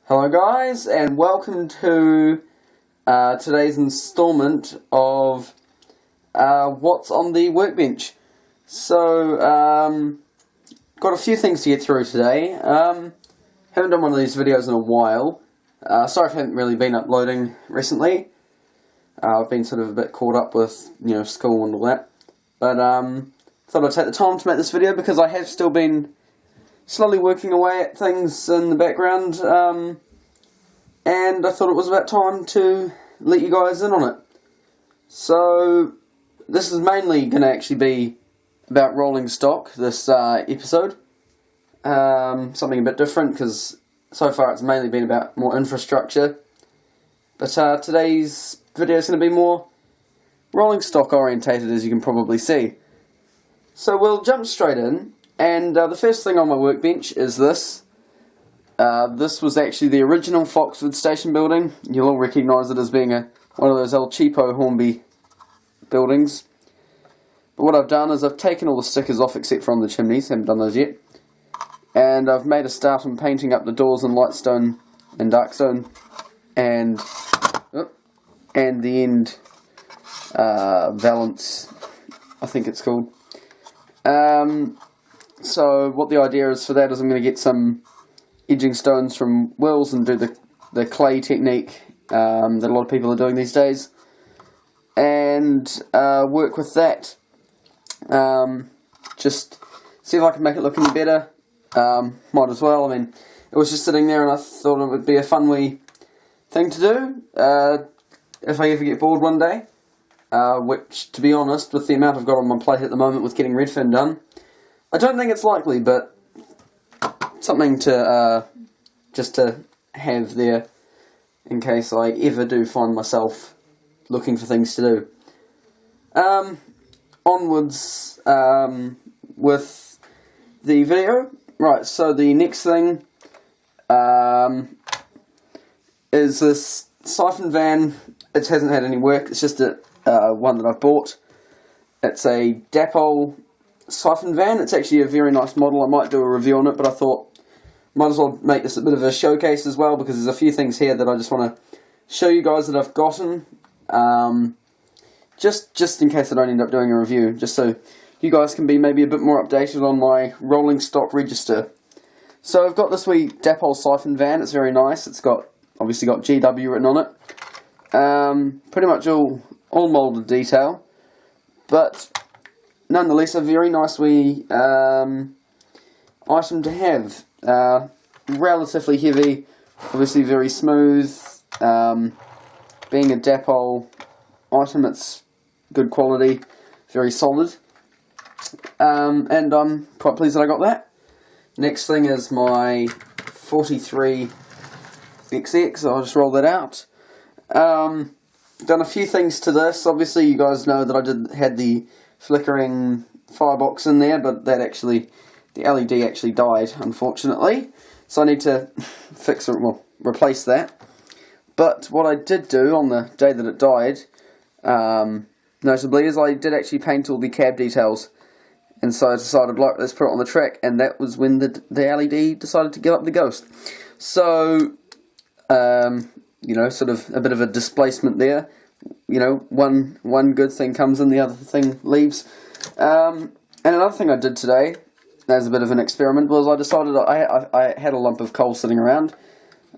Hello guys, and welcome to today's installment of what's on the workbench. So, got a few things to get through today. Haven't done one of these videos in a while. Sorry if I haven't really been uploading recently. I've been sort of a bit caught up with, school and all that. But, thought I'd take the time to make this video because I have still been slowly working away at things in the background, and I thought it was about time to let you guys in on it. So, this is mainly going to actually be about rolling stock, this episode. Something a bit different, because so far it's mainly been about more infrastructure. But today's video is going to be more rolling stock orientated, as you can probably see. So we'll jump straight in. And the first thing on my workbench is this. This was actually the original Foxwood Station building. You'll all recognise it as being one of those old cheapo Hornby buildings. But what I've done is I've taken all the stickers off except for on the chimneys, haven't done those yet. And I've made a start on painting up the doors in lightstone and darkstone. And the end valance, I think it's called. So what the idea is for that is I'm going to get some edging stones from Wills and do the clay technique that a lot of people are doing these days, and work with that. Just see if I can make it look any better. Might as well. I mean, it was just sitting there and I thought it would be a fun wee thing to do if I ever get bored one day, which, to be honest, with the amount I've got on my plate at the moment with getting Redfin done, I don't think it's likely, but something to just to have there in case I ever do find myself looking for things to do. Onwards with the video. Right, so the next thing is this siphon van. It hasn't had any work, it's just one that I've bought. It's a Dipole Siphon van. It's actually a very nice model. I might do a review on it, but I thought might as well make this a bit of a showcase as well, because there's a few things here that I just want to show you guys that I've gotten, just in case I don't end up doing a review, just so you guys can be maybe a bit more updated on my rolling stock register. So I've got this wee Dipole Siphon van. It's very nice. It's obviously got GW written on it. Pretty much all moulded detail, but nonetheless, a very nice wee item to have. Relatively heavy, obviously very smooth. Being a Dipole item, it's good quality, very solid. And I'm quite pleased that I got that. Next thing is my 43 XX. I'll just roll that out. Done a few things to this. Obviously, you guys know that I had the flickering firebox in there, but the LED actually died, unfortunately. So I need to replace that. But what I did do on the day that it died, notably, is I did actually paint all the cab details. And so I decided, let's put it on the track, and that was when the LED decided to give up the ghost. So, sort of a bit of a displacement there. One good thing comes in, the other thing leaves. And another thing I did today, as a bit of an experiment, was I decided I had a lump of coal sitting around.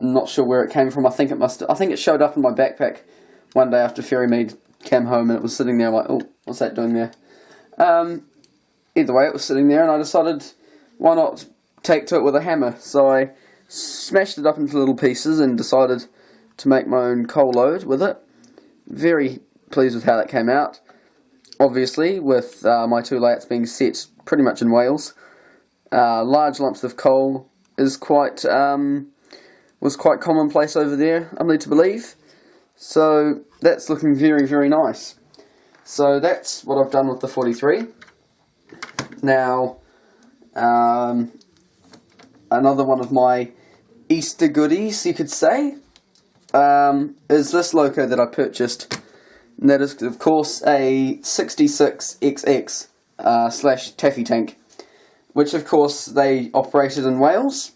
I'm not sure where it came from. I think it showed up in my backpack one day after Ferrymead came home, and it was sitting there. I'm like, oh, what's that doing there? Either way, it was sitting there, and I decided, why not take to it with a hammer? So I smashed it up into little pieces and decided to make my own coal load with it. Very pleased with how that came out. Obviously, with my two layers being set pretty much in Wales, large lumps of coal was quite commonplace over there, I'm led to believe. So that's looking very, very nice. So that's what I've done with the 43. Now, another one of my Easter goodies, you could say, is this loco that I purchased. And that is, of course, a 66XX / Taffy Tank, which, of course, they operated in Wales,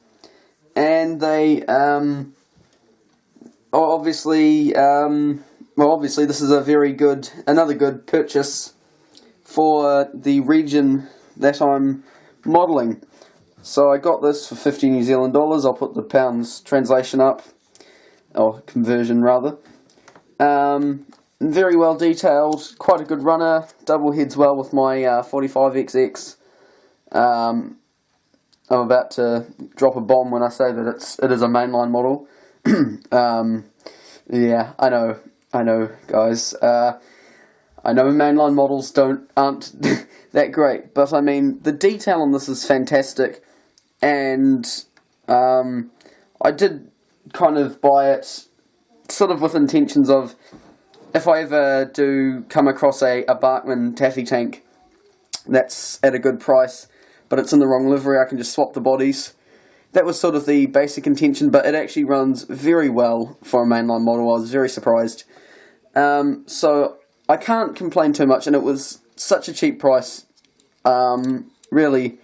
and they obviously, obviously this is another good purchase for the region that I'm modelling. So I got this for 50 New Zealand dollars. I'll put the pounds translation up, or conversion rather. Very well detailed, quite a good runner, double heads well with my 45XX. I'm about to drop a bomb when I say that it is a mainline model. Yeah, I know, guys. I know mainline models aren't that great, but I mean the detail on this is fantastic, and I did kind of buy it sort of with intentions of, if I ever do come across a Barkman Taffy Tank that's at a good price, but it's in the wrong livery, I can just swap the bodies. That was sort of the basic intention, but it actually runs very well for a mainline model. I was very surprised. So I can't complain too much, and it was such a cheap price. Really,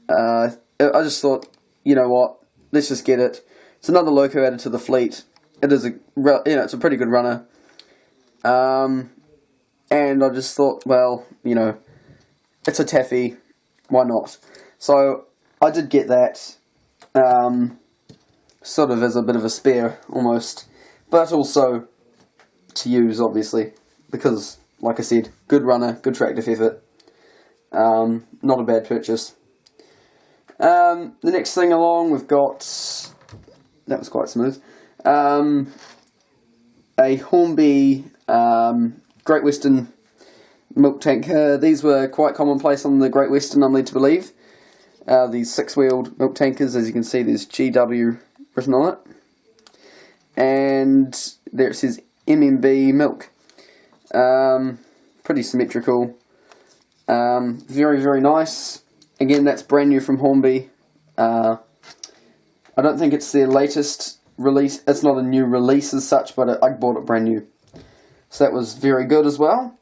I just thought, you know what, let's just get it. It's another loco added to the fleet. It is it's a pretty good runner. And I just thought, well, it's a Taffy, why not? So I did get that, sort of as a bit of a spare, almost, but also to use, obviously, because, like I said, good runner, good tractive effort, not a bad purchase. The next thing along, we've got, that was quite smooth, a Horny Great Western milk tank. These were quite commonplace on the Great Western, I'm led to believe. These six-wheeled milk tankers, as you can see, there's GW written on it. And there it says MMB milk. Pretty symmetrical. Very, very nice. Again, that's brand new from Horny. I don't think it's their latest release. It's not a new release as such, but I bought it brand new. So that was very good as well.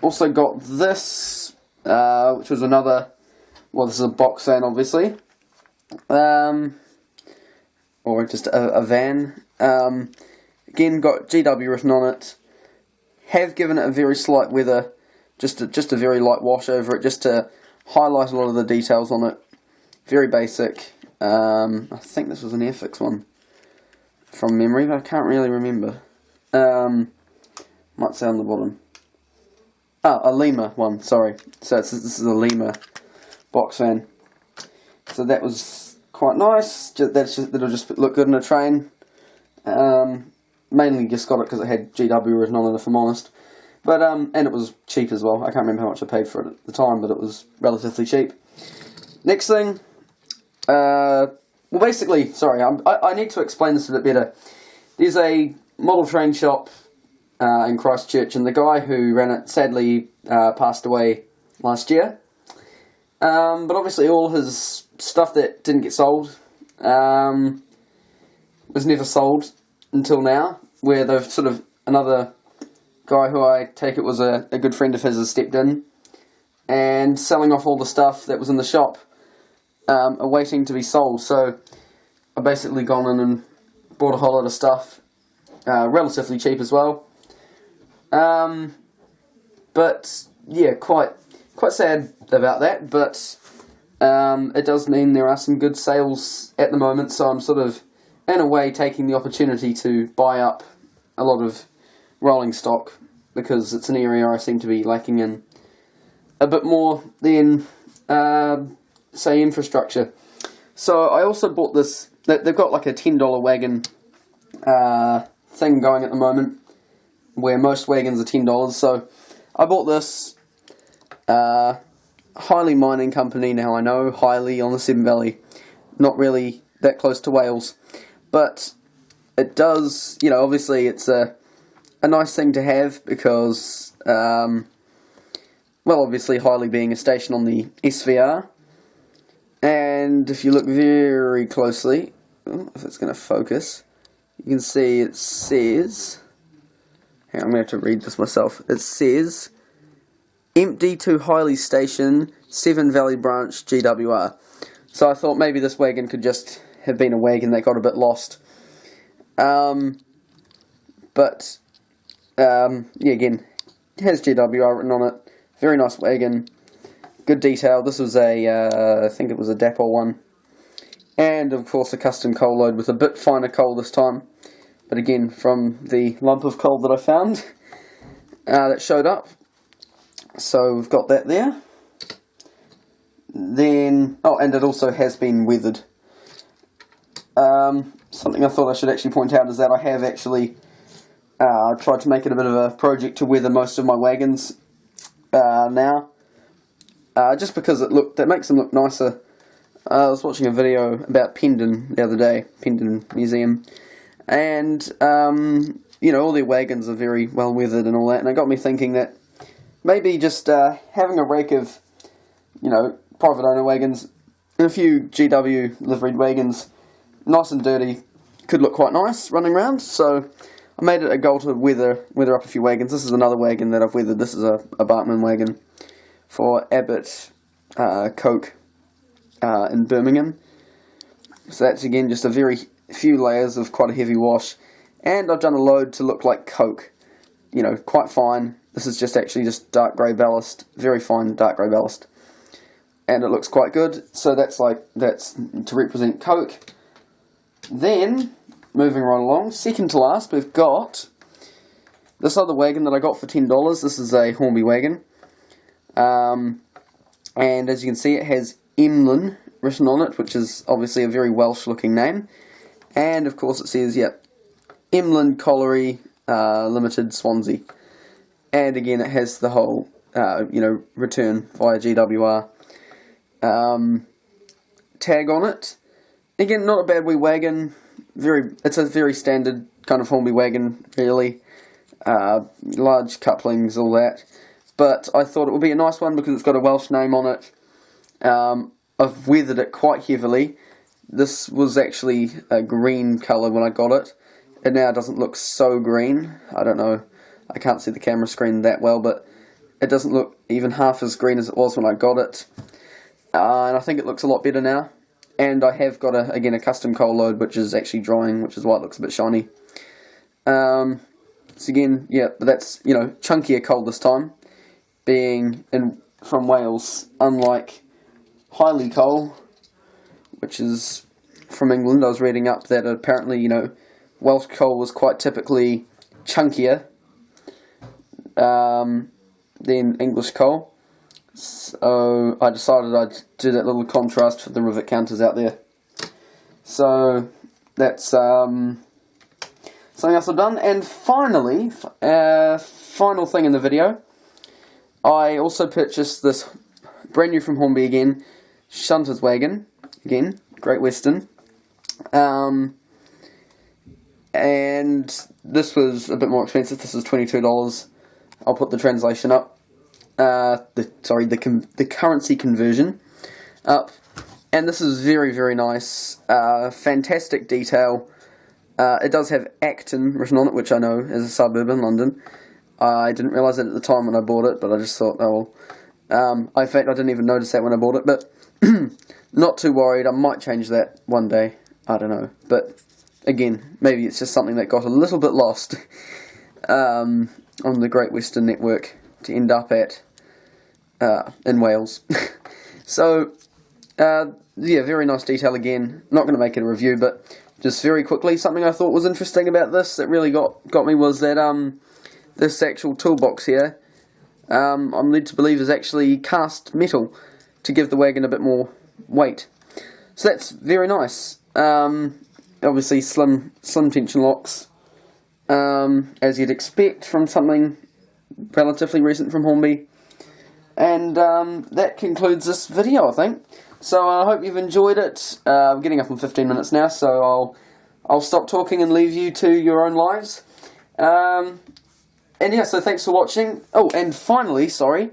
Also got this, which was another, well, this is a box van, obviously. Or just a van. Again, got GW written on it. Have given it a very slight weather, just a very light wash over it, just to highlight a lot of the details on it. Very basic. I think this was an Airfix one from memory, but I can't really remember. Might say on the bottom. A Lima one, sorry. So this is a Lima box fan. So that was quite nice. That'll just look good in a train. Mainly just got it because it had GW written on it, if I'm honest. But and it was cheap as well. I can't remember how much I paid for it at the time, but it was relatively cheap. Next thing, well, basically, sorry, I need to explain this a bit better. There's a model train shop in Christchurch, and the guy who ran it sadly passed away last year. But obviously all his stuff that didn't get sold was never sold until now, where they've sort of, another guy who I take it was a good friend of his has stepped in and selling off all the stuff that was in the shop, awaiting to be sold. So I've basically gone in and bought a whole lot of stuff, relatively cheap as well. But yeah, quite sad about that, but it does mean there are some good sales at the moment, so I'm sort of, in a way, taking the opportunity to buy up a lot of rolling stock, because it's an area I seem to be lacking in a bit more than, say, infrastructure. So I also bought this, they've got like a $10 wagon thing going at the moment, where most wagons are $10, so I bought this. Highly mining company, now I know, Highly on the Severn Valley, not really that close to Wales, but it does, obviously it's a nice thing to have, because, well, obviously Highly being a station on the SVR, and if you look very closely, if it's going to focus, you can see it says, I'm going to have to read this myself, it says, empty to Highly Station, Severn Valley Branch, GWR. So I thought maybe this wagon could just have been a wagon that got a bit lost. But yeah, again, it has GWR written on it. Very nice wagon, good detail. This was a I think it was a Dipole one, and of course a custom coal load with a bit finer coal this time. But again, from the lump of coal that I found that showed up. So we've got that there. Then, oh, and it also has been weathered. Something I thought I should actually point out is that I have actually tried to make it a bit of a project to weather most of my wagons now. Just because that makes them look nicer. I was watching a video about Pendon the other day, Pendon Museum, and you know, all their wagons are very well weathered and all that, and it got me thinking that maybe just having a rake of, you know, private owner wagons and a few GW liveried wagons, nice and dirty, could look quite nice running around. So I made it a goal to weather up a few wagons. This is another wagon that I've weathered. This is a Bartman wagon for Abbott Coke in Birmingham. So that's again just a very few layers of quite a heavy wash, and I've done a load to look like Coke, you know, quite fine. This is just actually just dark grey ballast, very fine dark grey ballast, and it looks quite good. So that's to represent Coke. Then moving right along, second to last, we've got this other wagon that I got for $10. This is a Horny wagon, and as you can see, it has Emlyn written on it, which is obviously a very Welsh looking name, and of course it says, yep, Emlyn Colliery Limited, Swansea. And again, it has the whole, you know, return via GWR tag on it. Again, not a bad wee wagon. It's a very standard kind of Horny wagon, really. Large couplings, all that. But I thought it would be a nice one because it's got a Welsh name on it. I've weathered it quite heavily. This was actually a green colour when I got it. And now it doesn't look so green. I don't know. I can't see the camera screen that well, but it doesn't look even half as green as it was when I got it. And I think it looks a lot better now. And I have got, again, a custom coal load, which is actually drying, which is why it looks a bit shiny. So again, yeah, but that's, you know, chunkier coal this time, being from Wales, unlike Highly coal, which is from England. I was reading up that apparently, you know, Welsh coal was quite typically chunkier than English coal. So I decided I'd do that little contrast for the rivet counters out there. So that's something else I've done. And finally, final thing in the video, I also purchased this brand new from Hornby again, Shunter's wagon, again, Great Western. And this was a bit more expensive. This is $22. I'll put the translation up. The currency conversion up. And this is very, very nice. Fantastic detail. It does have Acton written on it, which I know is a suburb in London. I didn't realise it at the time when I bought it, but I just thought, oh well. In fact, I didn't even notice that when I bought it, but not too worried. I might change that one day. I don't know. But again, maybe it's just something that got a little bit lost on the Great Western network to end up at in Wales. So, yeah, very nice detail again. Not going to make it a review, but just very quickly, something I thought was interesting about this that really got me was that this actual toolbox here, I'm led to believe is actually cast metal to give the wagon a bit more weight. So that's very nice. Obviously slim tension locks, as you'd expect from something relatively recent from Hornby. And that concludes this video, I think. So I hope you've enjoyed it. I'm getting up in 15 minutes now, so I'll stop talking and leave you to your own lives. And yeah, so thanks for watching. Oh, and finally, sorry,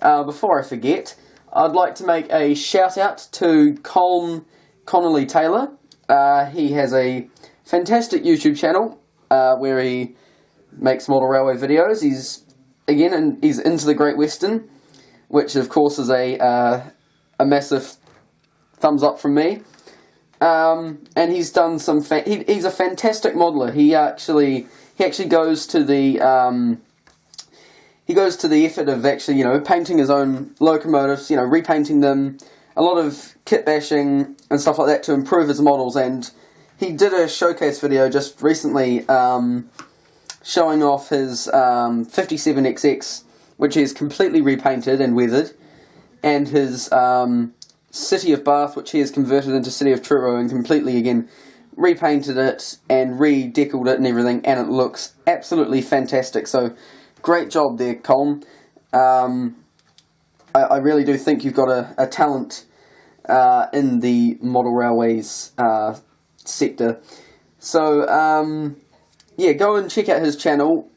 before I forget, I'd like to make a shout out to Colm Connolly Taylor. He has a fantastic YouTube channel where he makes model railway videos. He's into the Great Western, which of course is a massive thumbs up from me. and he's done some. He's a fantastic modeler. He actually goes to the effort of actually painting his own locomotives, repainting them, a lot of kit bashing and stuff like that to improve his models. And he did a showcase video just recently showing off his 57XX, which is completely repainted and weathered, and his City of Bath, which he has converted into City of Truro and completely again repainted it and re-deckled it and everything, and it looks absolutely fantastic. So great job there, Colm. I really do think you've got a talent in the model railways sector. So yeah, go and check out his channel.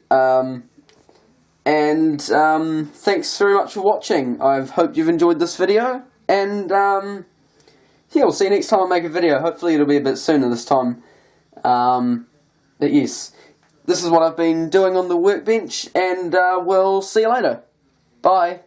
And thanks very much for watching. I hope you've enjoyed this video. And yeah, we'll see you next time I make a video. Hopefully it'll be a bit sooner this time. But yes, this is what I've been doing on the workbench, and we'll see you later. Bye.